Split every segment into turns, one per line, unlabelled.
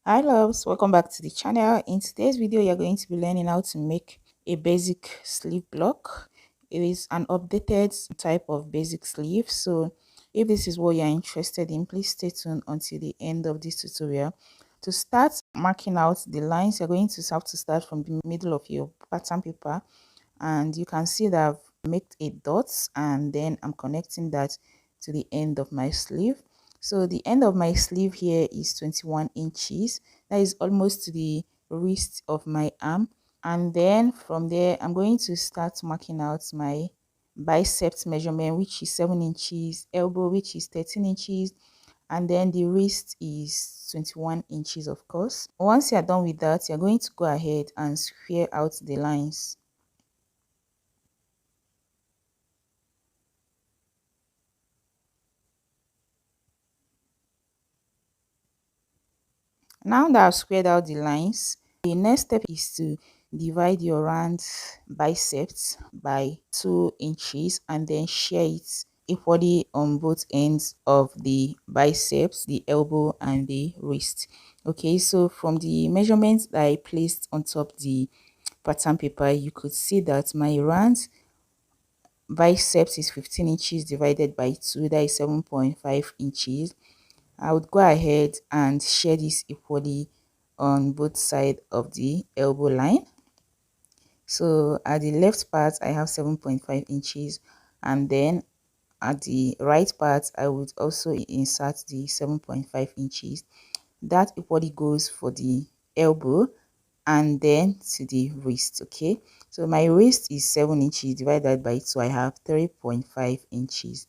Hi loves, welcome back to the channel. In today's video you're going to be learning how to make a basic sleeve block. It is an updated type of basic sleeve, so if this is what you're interested in, please stay tuned until the end of this tutorial. To start marking out the lines, you're going to have to start from the middle of your pattern paper, and you can see that I've made a dot and then I'm connecting that to the end of my sleeve. So the end of my sleeve here is 21 inches. That is almost to the wrist of my arm. And then from there, I'm going to start marking out my biceps measurement, which is 7 inches, elbow, which is 13 inches, and then the wrist is 21 inches, of course. Once you're done with that, you're going to go ahead and square out the lines. Now that I've squared out the lines, the next step is to divide your round biceps by 2 inches and then share it equally on both ends of the biceps, the elbow and the wrist. Okay, so from the measurements that I placed on top the pattern paper, you could see that my round biceps is 15 inches divided by 2, that is 7.5 inches. I would go ahead and share this equally on both sides of the elbow line. So at the left part I have 7.5 inches, and then at the right part I would also insert the 7.5 inches. That equally goes for the elbow and then to the wrist. Okay, so my wrist is 7 inches divided by 2, I have 3.5 inches.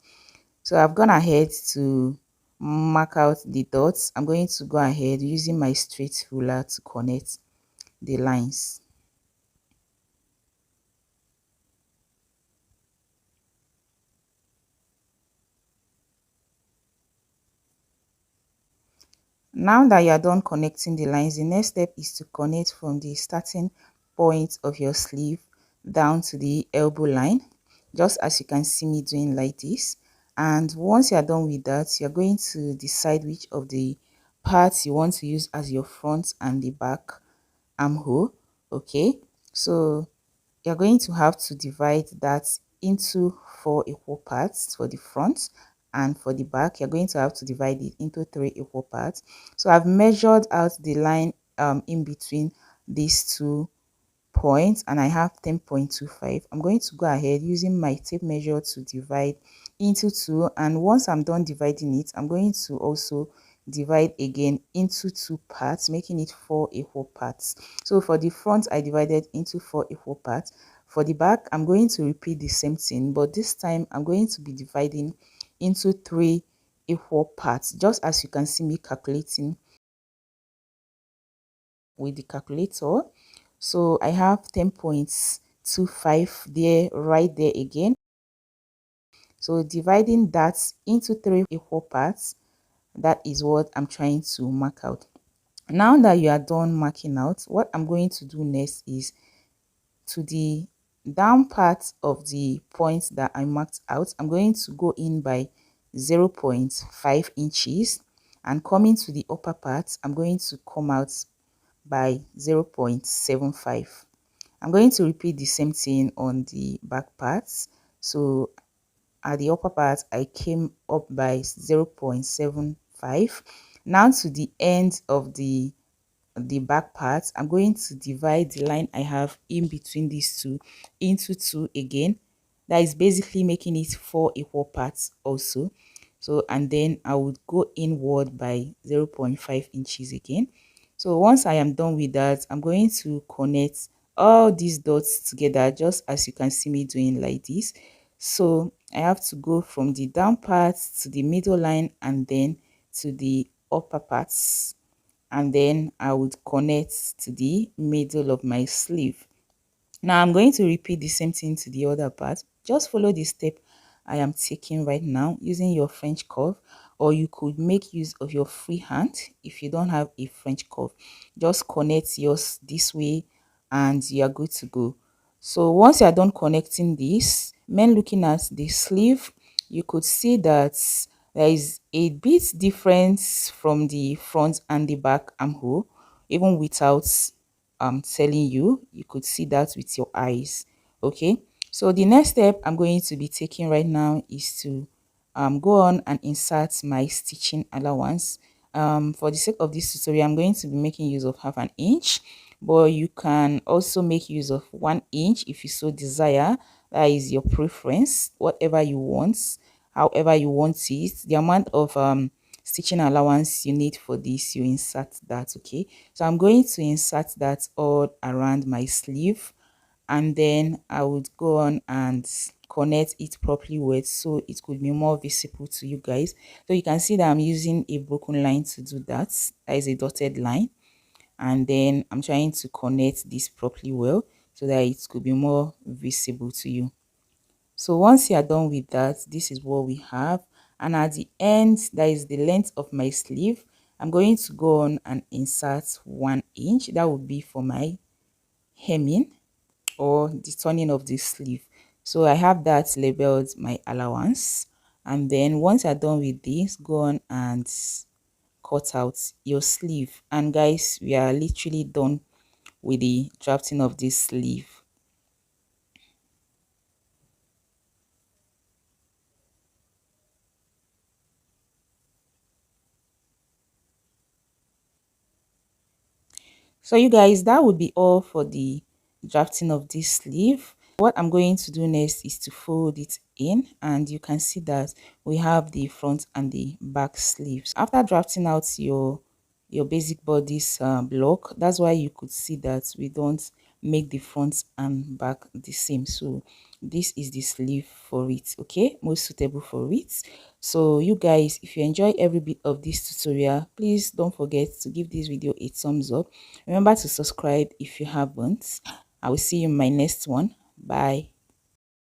So I've gone ahead to mark out the dots. I'm going to go ahead using my straight ruler to connect the lines. Now that you are done connecting the lines, the next step is to connect from the starting point of your sleeve down to the elbow line, just as you can see me doing like this. And once you are done with that, you're going to decide which of the parts you want to use as your front and the back armhole. Okay, so you're going to have to divide that into 4 equal parts for the front, and for the back you're going to have to divide it into 3 equal parts. So I've measured out the line in between these 2 points and I have 10.25. I'm going to go ahead using my tape measure to divide into 2, and once I'm done dividing it, I'm going to also divide again into 2 parts, making it 4 equal parts. So for the front I divided into 4 equal parts. For the back I'm going to repeat the same thing, but this time I'm going to be dividing into 3 equal parts, just as you can see me calculating with the calculator. So I have 10.25 there, right there again. So dividing that into 3 equal parts, that is what I'm trying to mark out. Now that you are done marking out, what I'm going to do next is to the down part of the points that I marked out, I'm going to go in by 0.5 inches, and coming to the upper part, I'm going to come out by 0.75. I'm going to repeat the same thing on the back parts. So at the upper part I came up by 0.75. Now to the end of the back part, I'm going to divide the line I have in between these two into 2 again. That is basically making it 4 equal parts also. So and then I would go inward by 0.5 inches again. So once I am done with that, I'm going to connect all these dots together, just as you can see me doing like this. So I have to go from the down part to the middle line and then to the upper parts, and then I would connect to the middle of my sleeve. Now I'm going to repeat the same thing to the other part. Just follow the step I am taking right now using your French curve, or you could make use of your free hand if you don't have a French curve. Just connect yours this way and you are good to go. So once you are done connecting this, when looking at the sleeve, you could see that There is a bit difference from the front and the back armhole. Even without telling you, you could see that with your eyes. Okay, so the next step I'm going to be taking right now is to go on and insert my stitching allowance. For the sake of this tutorial, I'm going to be making use of 1/2 inch, but you can also make use of 1 inch if you so desire. That is your preference, whatever you want, however you want it. The amount of stitching allowance you need for this, you insert that. Okay, so I'm going to insert that all around my sleeve, and then I would go on and connect it properly with, so it could be more visible to you guys. So you can see that I'm using a broken line to do that. That is a dotted line, and then I'm trying to connect this properly well so that it could be more visible to you. So once you are done with that, this is what we have. And at the end, that is the length of my sleeve. I'm going to go on and insert 1 inch. That would be for my hemming or the turning of the sleeve. So I have that labeled my allowance. And then once you're done with this, go on and cut out your sleeve. And guys, we are literally done with the drafting of this sleeve. So you guys, that would be all for the drafting of this sleeve. What I'm going to do next is to fold it in, and you can see that we have the front and the back sleeves. After drafting out your basic bodice block, that's why you could see that we don't make the front and back the same. So this is the sleeve for it, okay, most suitable for it. So you guys, if you enjoy every bit of this tutorial, please don't forget to give this video a thumbs up. Remember to subscribe if you haven't. I will see you in my next one. Bye.